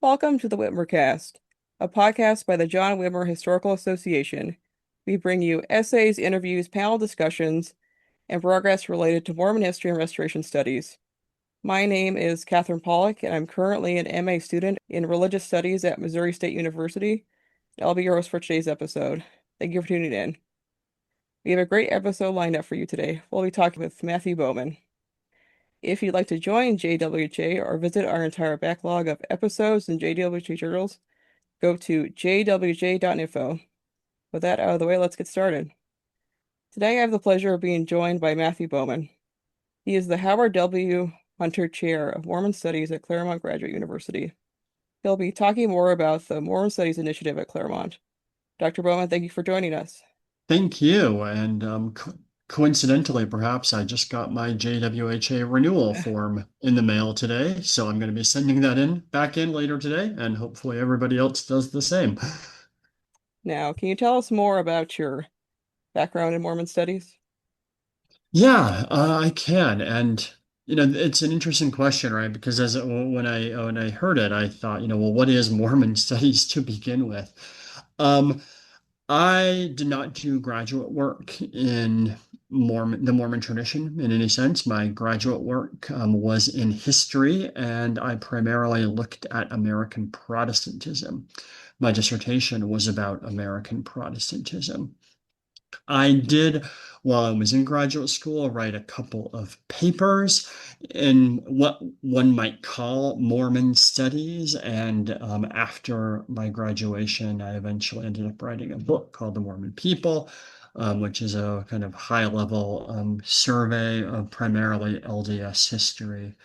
Welcome to the Whitmercast, a podcast by the John Whitmer Historical Association. We bring you essays, interviews, panel discussions, and progress related to Mormon history and restoration studies. My name is Katherine Pollock, and I'm currently an MA student in religious studies at Missouri State University. I'll be your host for today's episode. Thank you for tuning in. We have a great episode lined up for you today. We'll be talking with Matthew Bowman. If you'd like to join JWHA or visit our entire backlog of episodes and JWHA journals, go to jwj.info. With that out of the way, let's get started. Today I have the pleasure of being joined by Matthew Bowman. He is the Howard W. Hunter Chair of Mormon Studies at Claremont Graduate University. He'll be talking more about the Mormon Studies Initiative at Claremont. Dr. Bowman, thank you for joining us. Thank you. And coincidentally, perhaps I just got my JWHA renewal form in the mail today. So I'm going to be sending that back in later today, and hopefully everybody else does the same. Now, can you tell us more about your background in Mormon studies? Yeah, I can. And it's an interesting question, right? Because when I heard it, I thought, well, what is Mormon studies to begin with? Um, I did not do graduate work in the Mormon tradition in any sense. My graduate work was in history, and I primarily looked at American Protestantism. My dissertation was about American Protestantism. I did, while I was in graduate school, write a couple of papers in what one might call Mormon studies. And after my graduation, I eventually ended up writing a book called The Mormon People, which is a kind of high level survey of primarily LDS history.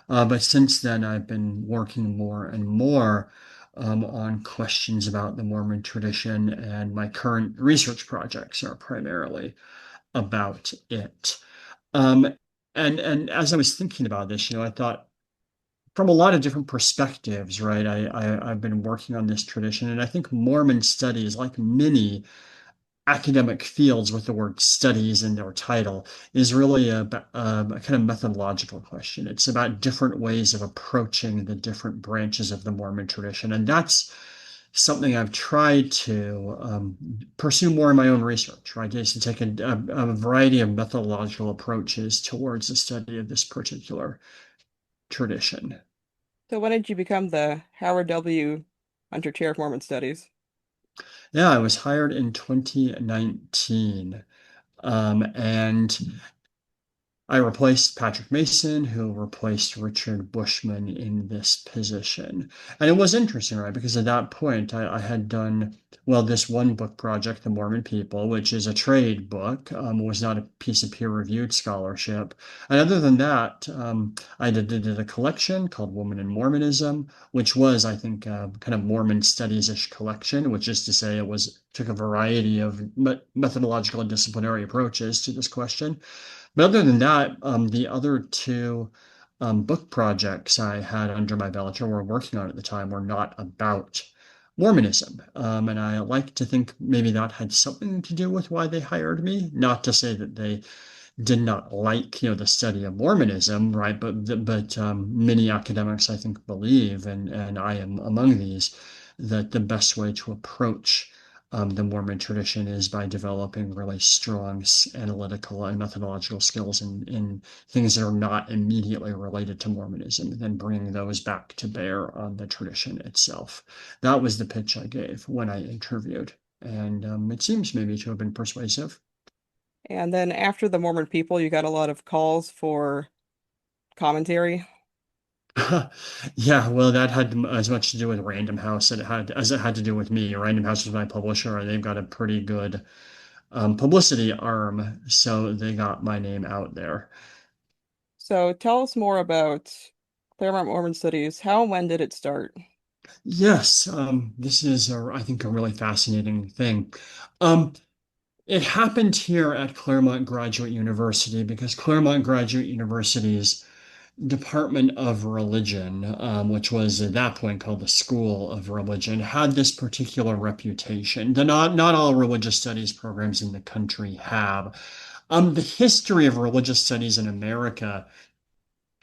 But since then, I've been working more and more on questions about the Mormon tradition, and my current research projects are primarily about it. Um, and as I was thinking about this, I thought from a lot of different perspectives, right? I've been working on this tradition, and I think Mormon studies, like many academic fields with the word studies in their title, is really a kind of methodological question. It's about different ways of approaching the different branches of the Mormon tradition. And that's something I've tried to pursue more in my own research, right? Is to take a variety of methodological approaches towards the study of this particular tradition. So when did you become the Howard W. Hunter Chair of Mormon Studies? Yeah, I was hired in 2019. And I replaced Patrick Mason, who replaced Richard Bushman in this position. And it was interesting, right? Because at that point, I had done, well, this one book project, The Mormon People, which is a trade book, was not a piece of peer-reviewed scholarship. And other than that, I did a collection called Woman in Mormonism, which was, I think, kind of Mormon studies-ish collection, which is to say it took a variety of methodological and disciplinary approaches to this question. But other than that, the other two book projects I had under my belt or were working on at the time were not about Mormonism. And I like to think maybe that had something to do with why they hired me. Not to say that they did not like, the study of Mormonism, right? But many academics, I think, believe, and I am among these, that the best way to approach the Mormon tradition is by developing really strong analytical and methodological skills in things that are not immediately related to Mormonism, and then bringing those back to bear on the tradition itself. That was the pitch I gave when I interviewed, and it seems maybe to have been persuasive. And then after the Mormon People, you got a lot of calls for commentary. Yeah, well, that had as much to do with Random House as it had to do with me. Random House was my publisher, and they've got a pretty good publicity arm, so they got my name out there. So tell us more about Claremont Mormon Studies. How and when did it start? Yes, this is, I think, a really fascinating thing. Um, it happened here at Claremont Graduate University because Claremont Graduate University's Department of Religion, which was at that point called the School of Religion, had this particular reputation that not all religious studies programs in the country have. The history of religious studies in America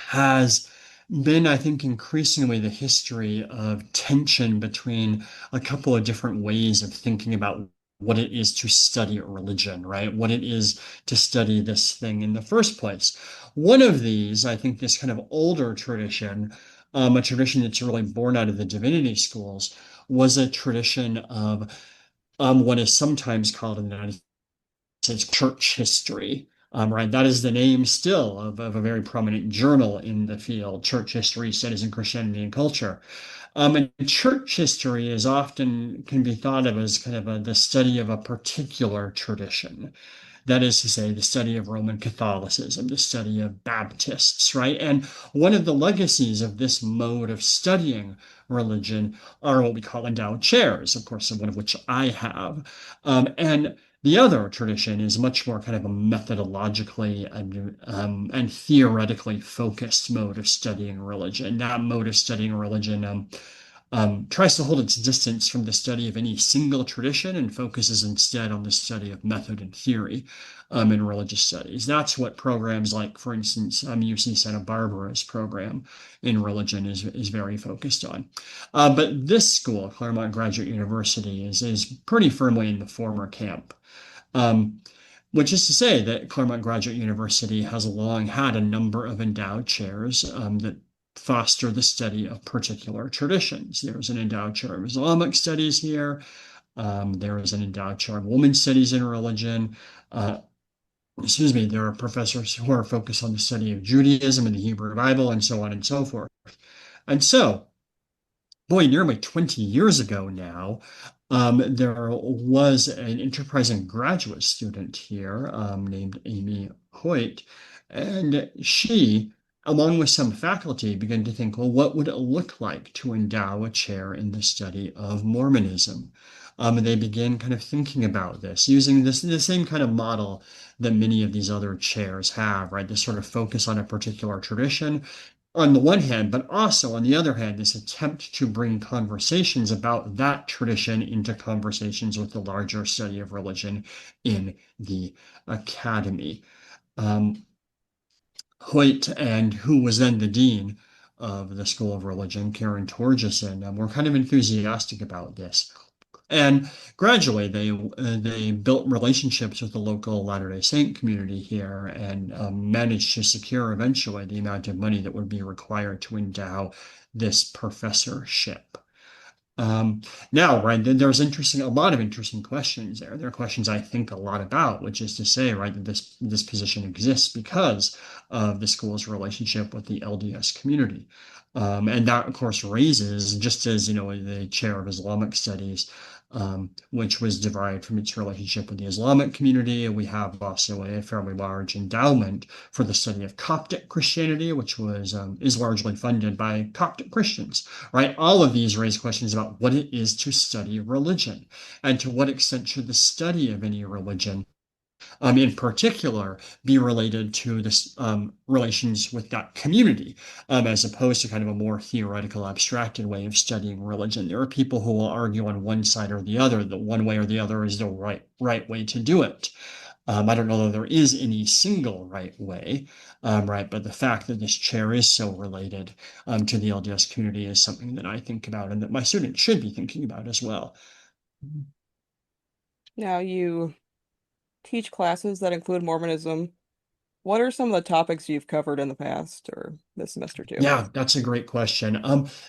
has been, I think, increasingly the history of tension between a couple of different ways of thinking about what it is to study religion, right? What it is to study this thing in the first place. One of these, I think, this kind of older tradition, a tradition that's really born out of the divinity schools, was a tradition of what is sometimes called in the United States church history. Right, that is the name still of a very prominent journal in the field, Church History, Studies in Christianity and Culture. And church history is often can be thought of as kind of the study of a particular tradition. That is to say, the study of Roman Catholicism, the study of Baptists, right? And one of the legacies of this mode of studying religion are what we call endowed chairs, of course, one of which I have. And the other tradition is much more kind of a methodologically and theoretically focused mode of studying religion. That mode of studying religion tries to hold its distance from the study of any single tradition and focuses instead on the study of method and theory in religious studies. That's what programs like, for instance, UC Santa Barbara's program in religion is very focused on. But this school, Claremont Graduate University, is pretty firmly in the former camp. Um, which is to say that Claremont Graduate University has long had a number of endowed chairs that foster the study of particular traditions. There's an endowed chair of Islamic studies here. There is an endowed chair of women's studies in religion. Uh, excuse me, there are professors who are focused on the study of Judaism and the Hebrew Bible and so on and so forth. And so, boy, nearly 20 years ago now, there was an enterprising graduate student here named Amy Hoyt, and she, along with some faculty, began to think, well, what would it look like to endow a chair in the study of Mormonism? And they began kind of thinking about this, using the same kind of model that many of these other chairs have, right? This sort of focus on a particular tradition on the one hand, but also on the other hand, this attempt to bring conversations about that tradition into conversations with the larger study of religion in the academy. Um, Hoyt, and who was then the dean of the School of Religion, Karen Torgeson, were kind of enthusiastic about this. And gradually, they built relationships with the local Latter-day Saint community here and managed to secure eventually the amount of money that would be required to endow this professorship. Now, right, there's a lot of interesting questions there. There are questions I think a lot about, which is to say, right, that this position exists because of the school's relationship with the LDS community. And that, of course, raises, just as, the chair of Islamic studies, which was derived from its relationship with the Islamic community. We have also a fairly large endowment for the study of Coptic Christianity, which is largely funded by Coptic Christians, right? All of these raise questions about what it is to study religion and to what extent should the study of any religion in particular be related to this relations with that community, as opposed to kind of a more theoretical, abstracted way of studying religion. There are people who will argue on one side or the other that one way or the other is the right way to do it. I don't know that there is any single right way, right? But the fact that this chair is so related to the LDS community is something that I think about and that my students should be thinking about as well. Now, you teach classes that include Mormonism. What are some of the topics you've covered in the past or this semester too? Yeah, that's a great question.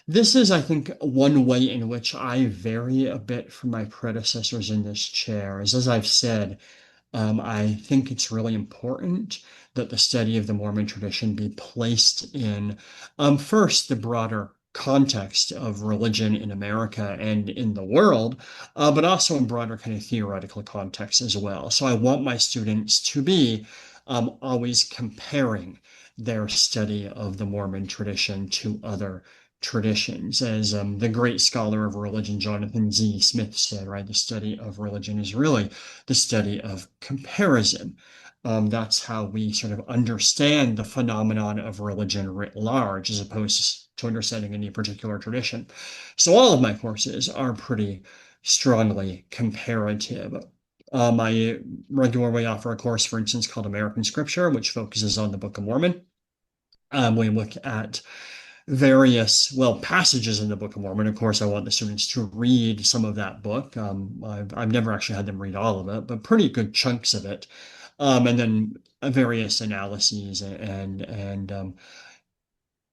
This is, I think, one way in which I vary a bit from my predecessors in this chair. Is as I've said, I think it's really important that the study of the Mormon tradition be placed in, first, the broader context of religion in America and in the world, but also in broader kind of theoretical context as well. So I want my students to be always comparing their study of the Mormon tradition to other traditions. As the great scholar of religion, Jonathan Z. Smith, said, right, the study of religion is really the study of comparison. That's how we sort of understand the phenomenon of religion writ large, as opposed to understanding any particular tradition. So all of my courses are pretty strongly comparative. I regularly offer a course, for instance, called American Scripture, which focuses on the Book of Mormon. We look at various, well, passages in the Book of Mormon. Of course, I want the students to read some of that book. I've never actually had them read all of it, but pretty good chunks of it. And then various analyses and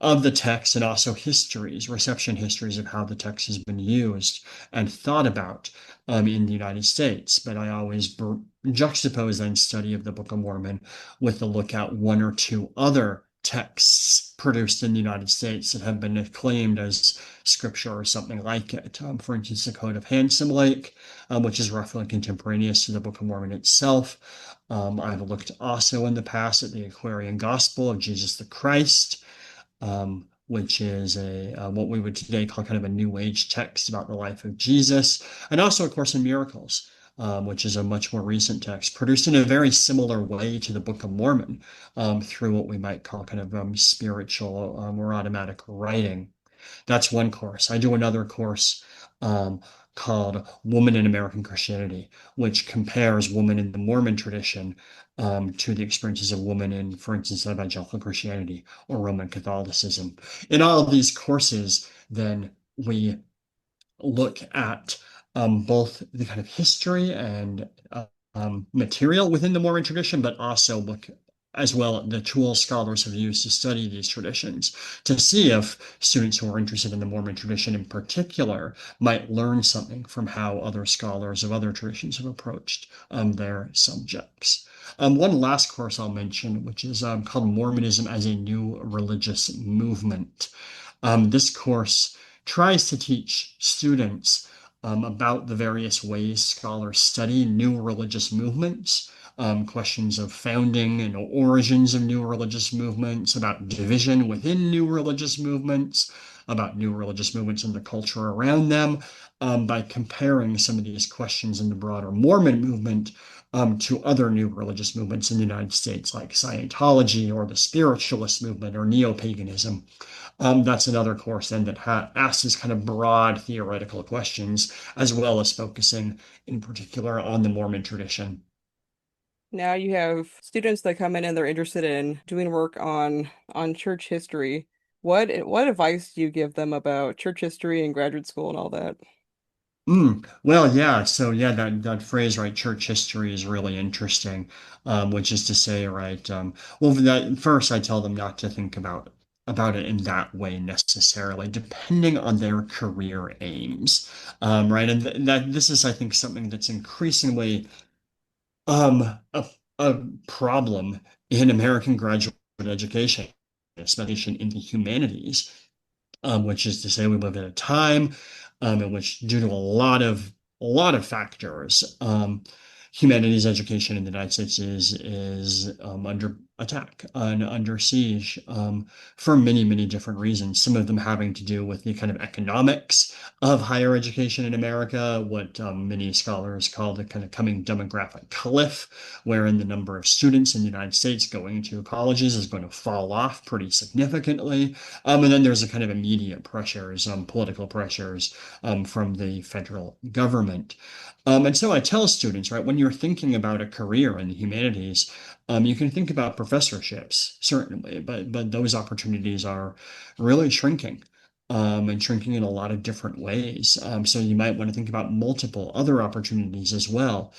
of the text and also histories, reception histories of how the text has been used and thought about in the United States. But I always juxtapose then study of the Book of Mormon with a look at one or two other texts produced in the United States that have been acclaimed as scripture or something like it. For instance, the Code of Handsome Lake, which is roughly contemporaneous to the Book of Mormon itself. I've looked also in the past at the Aquarian Gospel of Jesus the Christ, which is a what we would today call kind of a New Age text about the life of Jesus, and also, of course, in Miracles, which is a much more recent text produced in a very similar way to the Book of Mormon, through what we might call kind of spiritual or automatic writing. That's one course. I do another course called Woman in American Christianity, which compares women in the Mormon tradition to the experiences of women in, for instance, evangelical Christianity or Roman Catholicism. In all of these courses, then we look at both the kind of history and material within the Mormon tradition, but also look as well at the tools scholars have used to study these traditions to see if students who are interested in the Mormon tradition in particular might learn something from how other scholars of other traditions have approached their subjects. One last course I'll mention, which is called Mormonism as a New Religious Movement. This course tries to teach students about the various ways scholars study new religious movements, questions of founding and origins of new religious movements, about division within new religious movements, about new religious movements and the culture around them, by comparing some of these questions in the broader Mormon movement to other new religious movements in the United States, like Scientology or the spiritualist movement or neo-paganism. That's another course then that asks these kind of broad theoretical questions, as well as focusing in particular on the Mormon tradition. Now you have students that come in and they're interested in doing work on church history. What advice do you give them about church history and graduate school and all that? Well, yeah. So yeah, that phrase, right, church history is really interesting. Which is to say, right, well, that first I tell them not to think about it in that way necessarily, depending on their career aims. Right, and that this is, I think, something that's increasingly a problem in American graduate education, especially in the humanities, which is to say we live in a time in which, due to a lot of factors, humanities education in the United States is under attack and under siege for many, many different reasons. Some of them having to do with the kind of economics of higher education in America, what many scholars call the kind of coming demographic cliff, wherein the number of students in the United States going to colleges is going to fall off pretty significantly. And then there's a kind of immediate pressures, political pressures from the federal government. And so I tell students, right, when you're thinking about a career in the humanities, you can think about professorships, certainly, but those opportunities are really shrinking. And shrinking in a lot of different ways. So you might want to think about multiple other opportunities as well.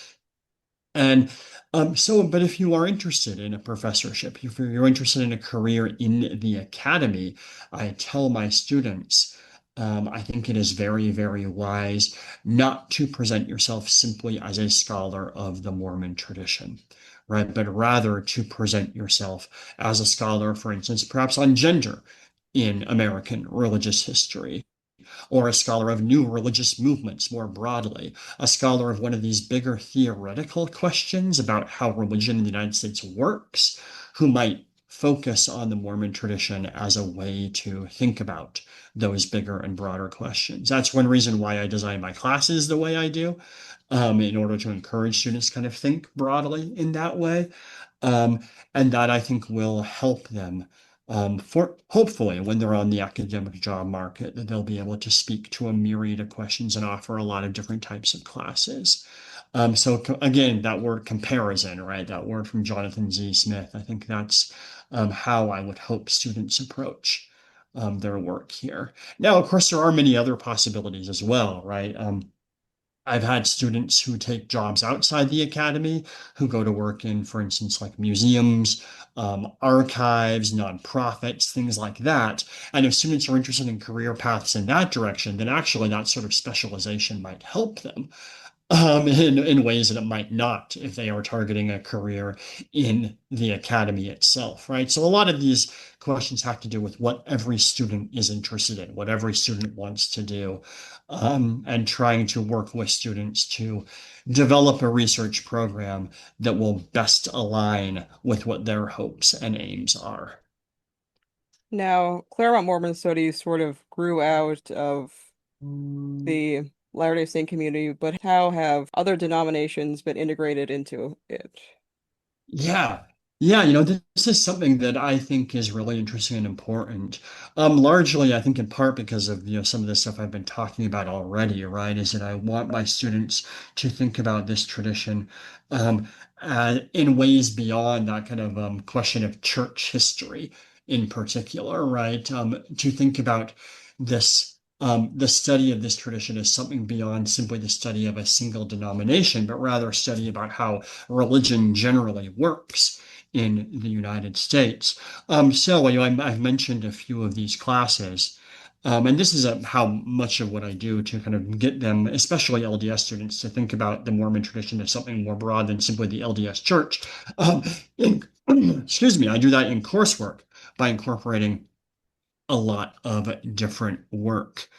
And but if you are interested in a professorship, if you're interested in a career in the academy, I tell my students, I think it is very, very wise not to present yourself simply as a scholar of the Mormon tradition, right? But rather to present yourself as a scholar, for instance, perhaps on gender in American religious history, or a scholar of new religious movements more broadly, a scholar of one of these bigger theoretical questions about how religion in the United States works, who might focus on the Mormon tradition as a way to think about those bigger and broader questions. That's one reason why I design my classes the way I do, in order to encourage students to kind of think broadly in that way. Um, and that I think will help them, for hopefully when they're on the academic job market, that they'll be able to speak to a myriad of questions and offer a lot of different types of classes. So again, that word comparison, right? That word from Jonathan Z. Smith. I think that's how I would hope students approach their work here. Now, of course, there are many other possibilities as well, right? I've had students who take jobs outside the academy who go to work in, for instance, like museums, archives, nonprofits, things like that. And if students are interested in career paths in that direction, then actually that sort of specialization might help them in ways that it might not if they are targeting a career in the academy itself, right? So a lot of these questions have to do with what every student is interested in, what every student wants to do, and trying to work with students to develop a research program that will best align with what their hopes and aims are. Now, Claremont Mormon Studies sort of grew out of the Latter-day Saint community, but how have other denominations been integrated into it? Yeah. Yeah, this is something that I think is really interesting and important. Largely, I think in part because of, some of the stuff I've been talking about already, right? Is that I want my students to think about this tradition um, in ways beyond that kind of question of church history in particular, right? To think about the study of this tradition as something beyond simply the study of a single denomination, but rather a study about how religion generally works in the United States. So, I've mentioned a few of these classes. And this is how much of what I do to kind of get them, especially LDS students, to think about the Mormon tradition as something more broad than simply the LDS Church. Um, in, excuse me, I do that in coursework by incorporating a lot of different work.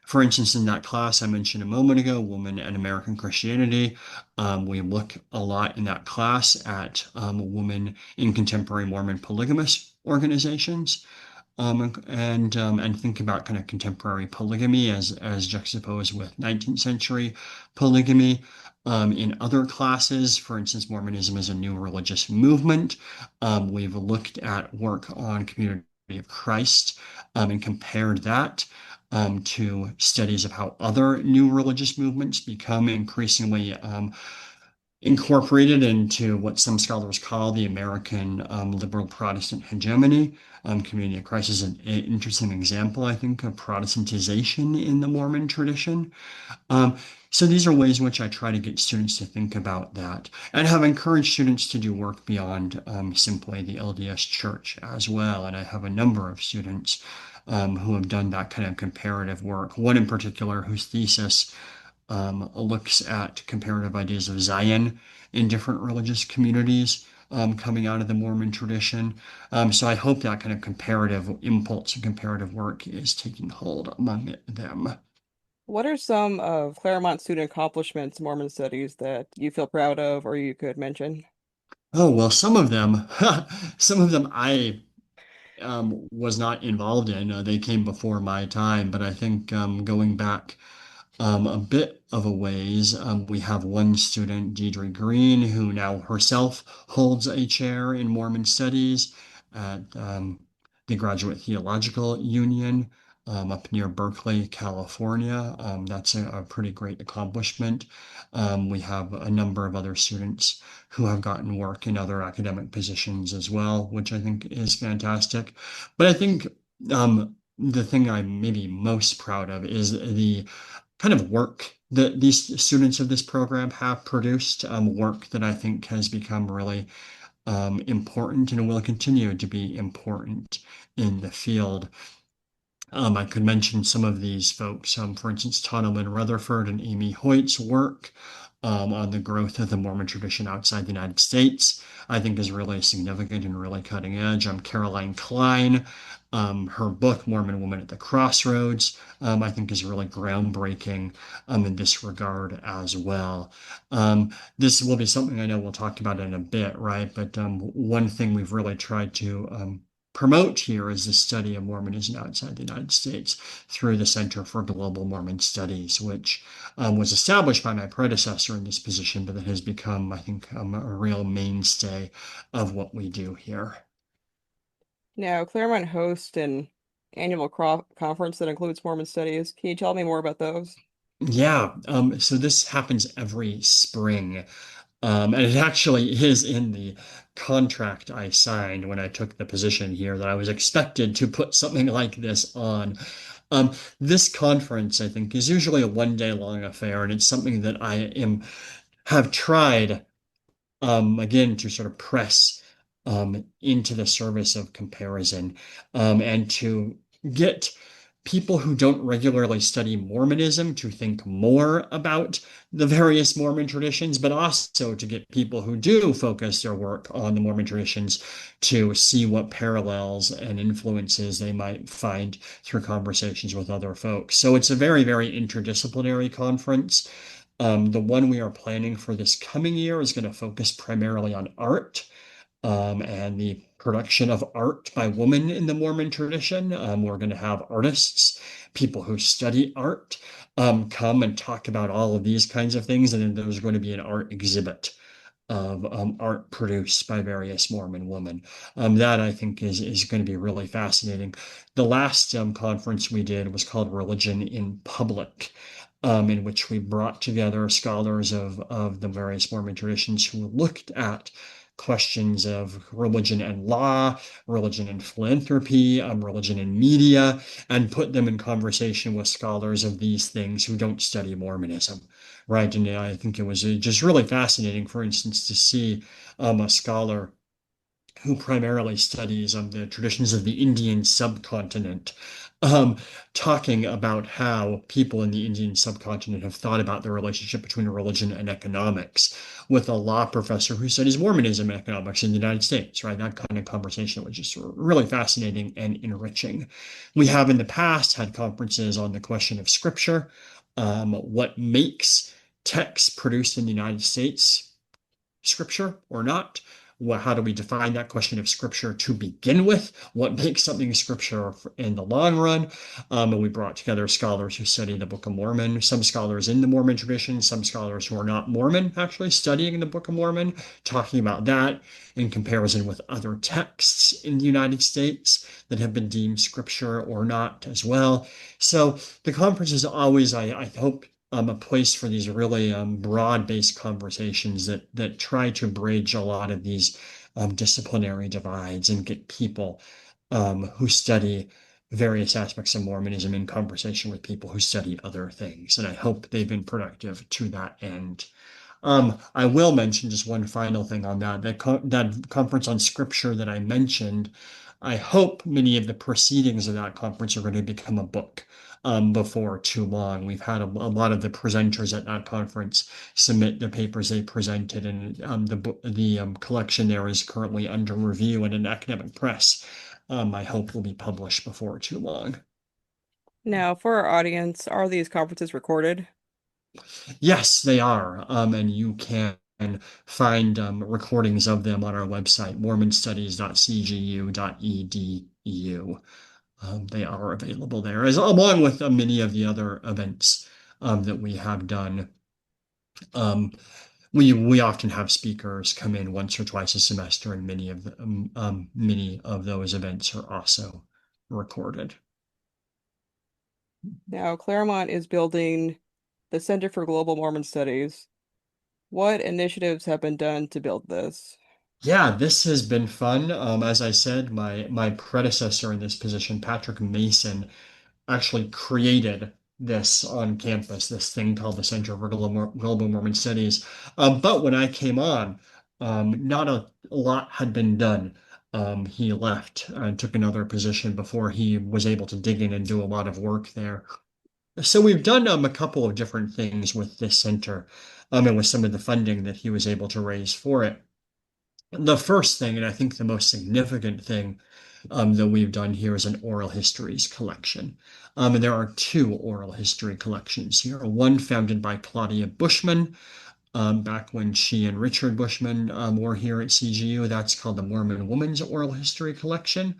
For instance, in that class I mentioned a moment ago, Woman and American Christianity, we look a lot in that class at women in contemporary Mormon polygamous organizations. And think about kind of contemporary polygamy as juxtaposed with 19th century polygamy. In other classes, for instance, Mormonism is a new religious movement. We've looked at work on Community of Christ and compared that to studies of how other new religious movements become increasingly incorporated into what some scholars call the American liberal Protestant hegemony. Community of Christ is an interesting example, I think, of Protestantization in the Mormon tradition. Um, so these are ways in which I try to get students to think about that and have encouraged students to do work beyond simply the LDS Church as well. And I have a number of students who have done that kind of comparative work. One in particular whose thesis looks at comparative ideas of Zion in different religious communities coming out of the Mormon tradition. So I hope that kind of comparative impulse and comparative work is taking hold among them. What are some of Claremont student accomplishments in Mormon studies that you feel proud of or you could mention? Oh, well, some of them I was not involved in. They came before my time, but I think going back a bit of a ways. We have one student, Deidre Green, who now herself holds a chair in Mormon Studies at the Graduate Theological Union up near Berkeley, California. That's a pretty great accomplishment. We have a number of other students who have gotten work in other academic positions as well, which I think is fantastic. But I think the thing I'm maybe most proud of is the kind of work that these students of this program have produced, work that I think has become really important and will continue to be important in the field. I could mention some of these folks. For instance, Tonalyn Rutherford and Amy Hoyt's work on the growth of the Mormon tradition outside the United States, I think is really significant and really cutting edge. Caroline Klein, her book, Mormon Woman at the Crossroads, I think is really groundbreaking in this regard as well. This will be something I know we'll talk about in a bit, right? But one thing we've really tried to promote here is the study of Mormonism outside the United States through the Center for Global Mormon Studies, which was established by my predecessor in this position, but that has become, I think, a real mainstay of what we do here. Now, Claremont hosts an annual conference that includes Mormon studies. Can you tell me more about those? Yeah, so this happens every spring. And it actually is in the contract I signed when I took the position here that I was expected to put something like this on. Um, this conference, I think, is usually a 1 day long affair, and it's something that I am have tried again to sort of press into the service of comparison and to get people who don't regularly study Mormonism to think more about the various Mormon traditions, but also to get people who do focus their work on the Mormon traditions to see what parallels and influences they might find through conversations with other folks. So it's a very, very interdisciplinary conference. The one we are planning for this coming year is going to focus primarily on art and the production of art by women in the Mormon tradition. We're going to have artists, people who study art, come and talk about all of these kinds of things. And then there's going to be an art exhibit of art produced by various Mormon women. That I think is going to be really fascinating. The last conference we did was called Religion in Public, in which we brought together scholars of the various Mormon traditions who looked at questions of religion and law, religion and philanthropy, religion and media, and put them in conversation with scholars of these things who don't study Mormonism. Right. And I think it was just really fascinating, for instance, to see a scholar who primarily studies the traditions of the Indian subcontinent, um, talking about how people in the Indian subcontinent have thought about the relationship between religion and economics, with a law professor who studies Mormonism and economics in the United States, right? That kind of conversation was just really fascinating and enriching. We have in the past had conferences on the question of scripture, what makes texts produced in the United States scripture or not? Well, how do we define that question of scripture to begin with? What makes something scripture in the long run? And we brought together scholars who study the Book of Mormon, some scholars in the Mormon tradition, some scholars who are not Mormon actually studying the Book of Mormon, talking about that in comparison with other texts in the United States that have been deemed scripture or not as well. So the conference is always, I hope, a place for these really broad-based conversations that try to bridge a lot of these disciplinary divides and get people who study various aspects of Mormonism in conversation with people who study other things. And I hope they've been productive to that end. I will mention just one final thing on that. That conference on scripture that I mentioned, I hope many of the proceedings of that conference are going to become a book before too long. We've had a lot of the presenters at that conference submit the papers they presented, and the collection there is currently under review in an academic press. I hope will be published before too long. Now, for our audience, are these conferences recorded? Yes, they are. And you can find recordings of them on our website, mormonstudies.cgu.edu. They are available there, as along with many of the other events that we have done. Um, we often have speakers come in once or twice a semester, and many of those events are also recorded. Now, Claremont is building the Center for Global Mormon Studies. What initiatives have been done to build this? Yeah, this has been fun. As I said, my predecessor in this position, Patrick Mason, actually created this on campus, this thing called the Center for Global Mormon Studies. But when I came on, not a lot had been done. He left and took another position before he was able to dig in and do a lot of work there. So we've done a couple of different things with this center, and with some of the funding that he was able to raise for it. The first thing, and I think the most significant thing that we've done here is an oral histories collection. And there are two oral history collections here. One founded by Claudia Bushman, back when she and Richard Bushman were here at CGU. That's called the Mormon Woman's Oral History Collection.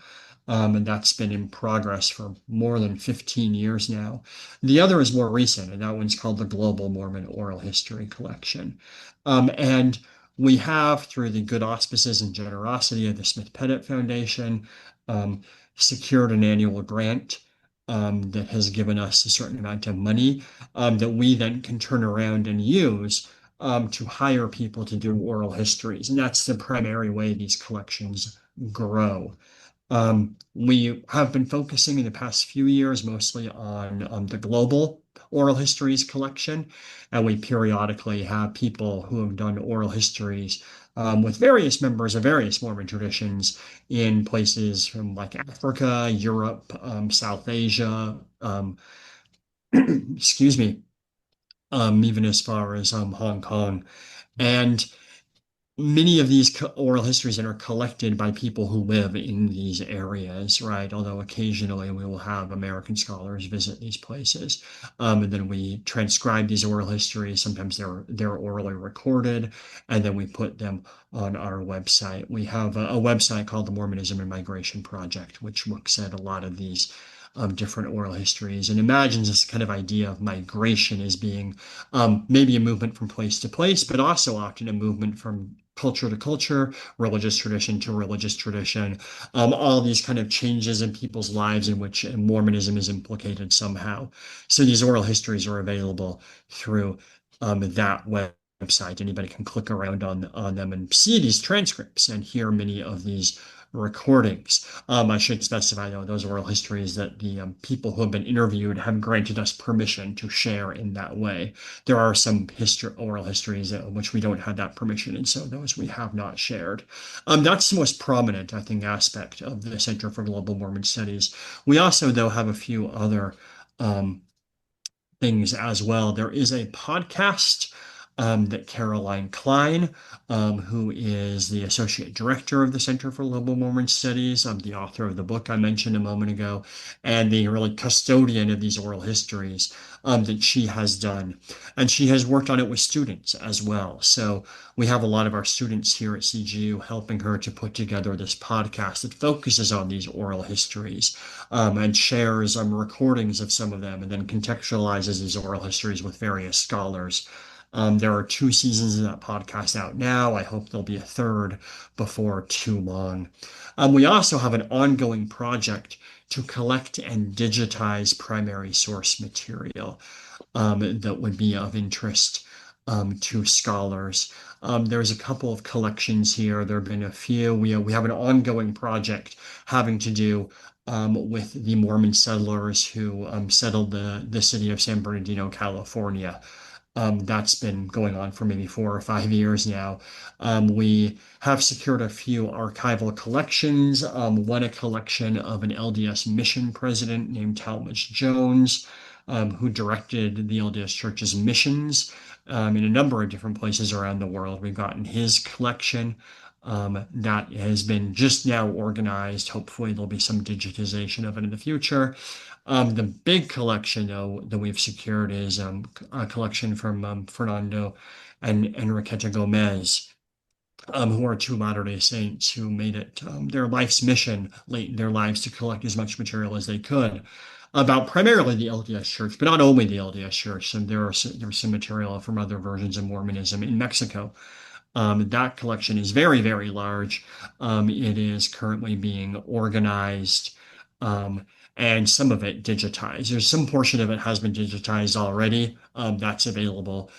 And that's been in progress for more than 15 years now. The other is more recent, and that one's called the Global Mormon Oral History Collection. And we have, through the good auspices and generosity of the Smith Pettit Foundation, um, secured an annual grant that has given us a certain amount of money that we then can turn around and use to hire people to do oral histories. And that's the primary way these collections grow. We have been focusing in the past few years mostly on the global oral histories collection, and we periodically have people who have done oral histories with various members of various Mormon traditions in places from like Africa, Europe, South Asia, excuse me, even as far as Hong Kong. And many of these oral histories that are collected by people who live in these areas, right? Although occasionally we will have American scholars visit these places, and then we transcribe these oral histories. Sometimes they're orally recorded, and then we put them on our website. We have a website called the Mormonism and Migration Project, which looks at a lot of these. Different oral histories and imagines this kind of idea of migration as being maybe a movement from place to place, but also often a movement from culture to culture, religious tradition to religious tradition, all these kind of changes in people's lives in which Mormonism is implicated somehow. So these oral histories are available through that website. Anybody can click around on them and see these transcripts and hear many of these recordings. I should specify, though, those oral histories that the people who have been interviewed have granted us permission to share in that way. There are some oral histories in which we don't have that permission, and so those we have not shared. That's the most prominent, I think, aspect of the Center for Global Mormon Studies. We also, though, have a few other um, things as well. There is a podcast that Caroline Klein, who is the associate director of the Center for Global Mormon Studies, the author of the book I mentioned a moment ago, and the really custodian of these oral histories that she has done. And she has worked on it with students as well. So we have a lot of our students here at CGU helping her to put together this podcast that focuses on these oral histories and shares recordings of some of them and then contextualizes these oral histories with various scholars. There are 2 seasons of that podcast out now. I hope there'll be a third before too long. We also have an ongoing project to collect and digitize primary source material that would be of interest to scholars. There's a couple of collections here. There have been a few. We have an ongoing project having to do with the Mormon settlers who settled the city of San Bernardino, California. That's been going on for maybe 4 or 5 years now. We have secured a few archival collections. One, a collection of an LDS mission president named Talmadge Jones, who directed the LDS Church's missions in a number of different places around the world. We've gotten his collection. That has been just now organized. Hopefully, there'll be some digitization of it in the future. The big collection, though, that we've secured is a collection from Fernando and Enriqueta Gomez, who are 2 Latter-day Saints who made it their life's mission late in their lives to collect as much material as they could about primarily the LDS Church, but not only the LDS Church. And there's some material from other versions of Mormonism in Mexico. That collection is very, very large. It is currently being organized, um, and some of it digitized. There's some portion of it has been digitized already. That's available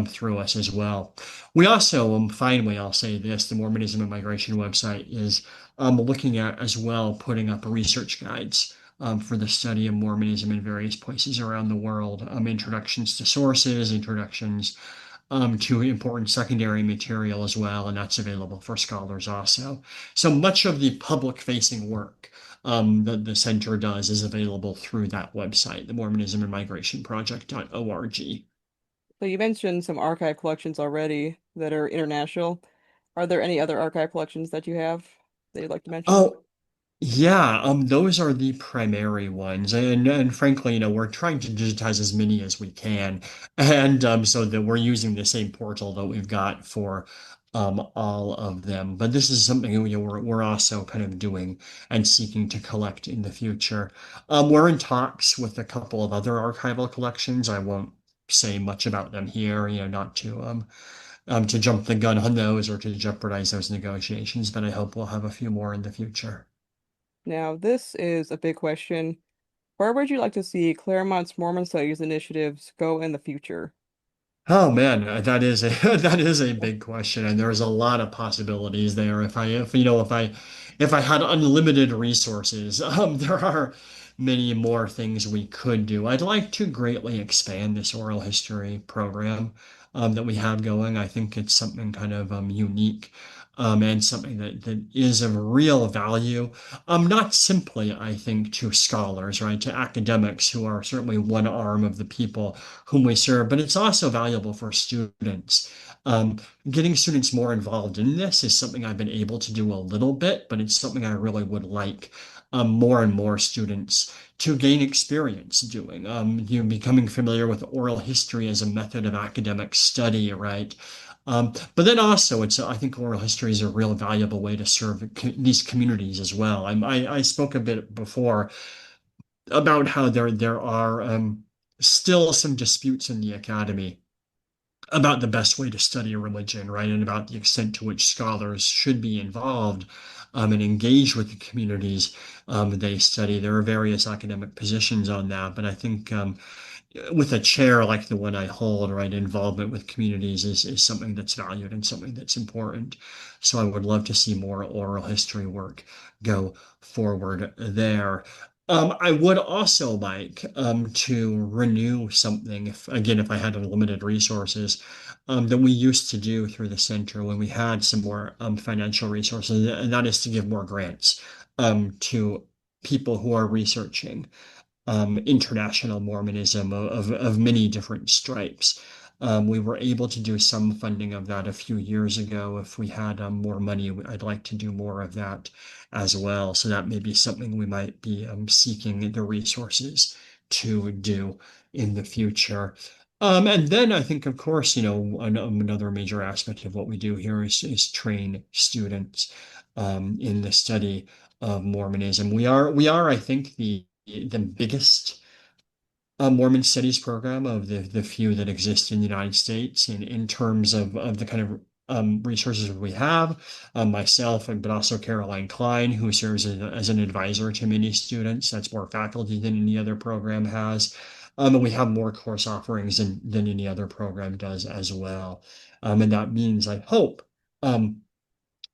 through us as well. We also, finally, I'll say this, the Mormonism and Migration website is looking at as well putting up research guides for the study of Mormonism in various places around the world, introductions to sources, introductions to important secondary material as well, and that's available for scholars also. So much of the public-facing work that the center does is available through that website, the Mormonism and Migration Project.org. So you mentioned some archive collections already that are international. Are there any other archive collections that you have that you'd like to mention? Oh, yeah, those are the primary ones, and frankly, we're trying to digitize as many as we can, and so that we're using the same portal that we've got for all of them. But this is something we're also kind of doing and seeking to collect in the future. We're in talks with a couple of other archival collections. I won't say much about them here, not to jump the gun on those or to jeopardize those negotiations, but I hope we'll have a few more in the future. Now, this is a big question. Where would you like to see Claremont's Mormon Studies initiatives go in the future? Oh man, that is a that is a big question, and there's a lot of possibilities there. If I had unlimited resources, there are many more things we could do. I'd like to greatly expand this oral history program that we have going. I think it's something kind of unique and something that is of real value. Not simply, I think, to scholars, right, to academics who are certainly one arm of the people whom we serve, but it's also valuable for students. Um, Getting students more involved in this is something I've been able to do a little bit, but it's something I really would like more and more students to gain experience doing. Becoming familiar with oral history as a method of academic study, right? But then also, I think oral history is a real valuable way to serve these communities as well. I spoke a bit before about how there are still some disputes in the academy about the best way to study a religion, right? And about the extent to which scholars should be involved and engage with the communities they study. There are various academic positions on that, but I think with a chair like the one I hold, right, involvement with communities is something that's valued and something that's important. So I would love to see more oral history work go forward there. I would also like to renew something, if I had unlimited resources, that we used to do through the center when we had some more financial resources, and that is to give more grants to people who are researching international Mormonism of many different stripes. We were able to do some funding of that a few years ago. If we had more money, I'd like to do more of that as well. So that may be something we might be seeking the resources to do in the future. And then I think, of course, another major aspect of what we do here is train students in the study of Mormonism. We are, I think, the biggest Mormon Studies program of the few that exist in the United States in terms of the kind of resources we have. Myself, but also Caroline Klein, who serves as an advisor to many students. That's more faculty than any other program has. And we have more course offerings than any other program does as well. And that means, I hope, um,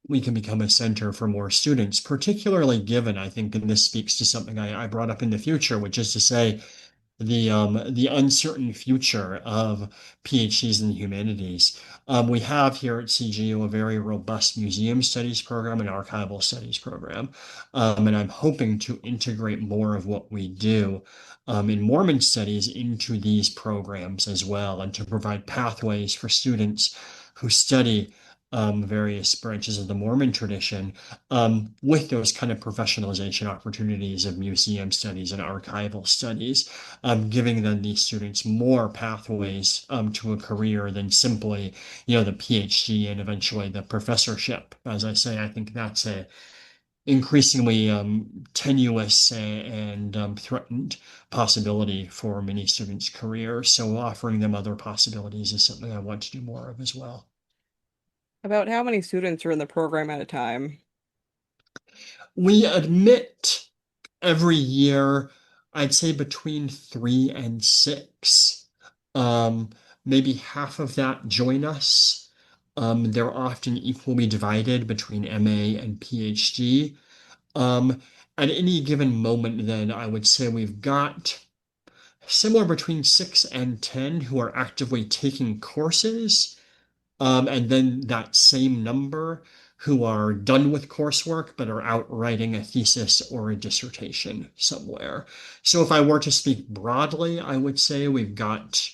we can become a center for more students, particularly given, I think, and this speaks to something I brought up in the future, which is to say, the uncertain future of PhDs in the humanities. We have here at CGU a very robust museum studies program and archival studies program, and I'm hoping to integrate more of what we do in Mormon studies into these programs as well, and to provide pathways for students who study various branches of the Mormon tradition with those kind of professionalization opportunities of museum studies and archival studies, giving then these students more pathways to a career than simply, the PhD and eventually the professorship. As I say, I think that's a increasingly tenuous and threatened possibility for many students' careers. So offering them other possibilities is something I want to do more of as well. About how many students are in the program at a time? We admit every year, I'd say between 3 and 6. Um, Maybe half of that join us. They're often equally divided between MA and PhD. Um, at any given moment, then I would say we've got somewhere between 6 and 10 who are actively taking courses, and then that same number who are done with coursework but are out writing a thesis or a dissertation somewhere. So if I were to speak broadly, I would say we've got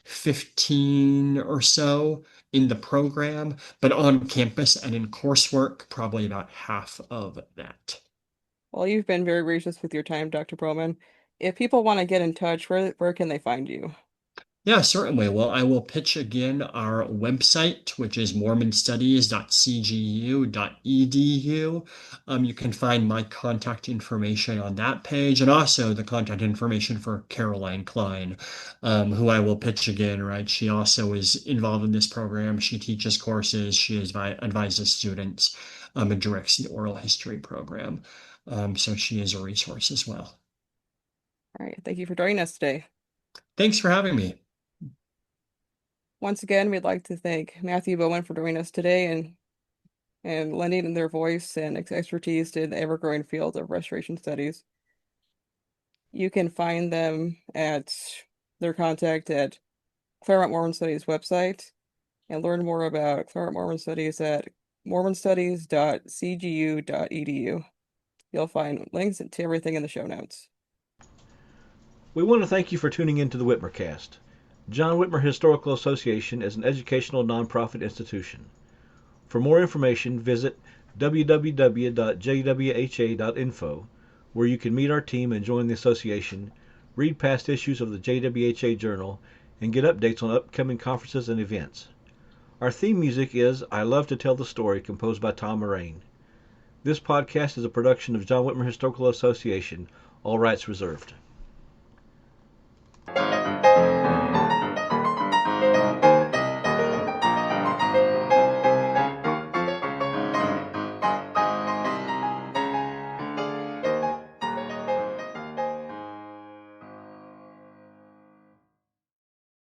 15 or so in the program, but on campus and in coursework, probably about half of that. Well, you've been very gracious with your time, Dr. Bowman. If people want to get in touch, where can they find you? Yeah, certainly. Well, I will pitch again our website, which is mormonstudies.cgu.edu. You can find my contact information on that page and also the contact information for Caroline Klein, who I will pitch again, right? She also is involved in this program. She teaches courses, she advises students, and directs the oral history program. So she is a resource as well. All right. Thank you for joining us today. Thanks for having me. Once again, we'd like to thank Matthew Bowman for joining us today and lending their voice and expertise to the ever-growing field of restoration studies. You can find them at their contact at Claremont Mormon Studies website and learn more about Claremont Mormon Studies at mormonstudies.cgu.edu. You'll find links to everything in the show notes. We want to thank you for tuning in to the Whitmercast. John Whitmer Historical Association is an educational nonprofit institution. For more information, visit www.jwha.info, where you can meet our team and join the association, read past issues of the JWHA Journal, and get updates on upcoming conferences and events. Our theme music is I Love to Tell the Story, composed by Tom Moraine. This podcast is a production of John Whitmer Historical Association, all rights reserved.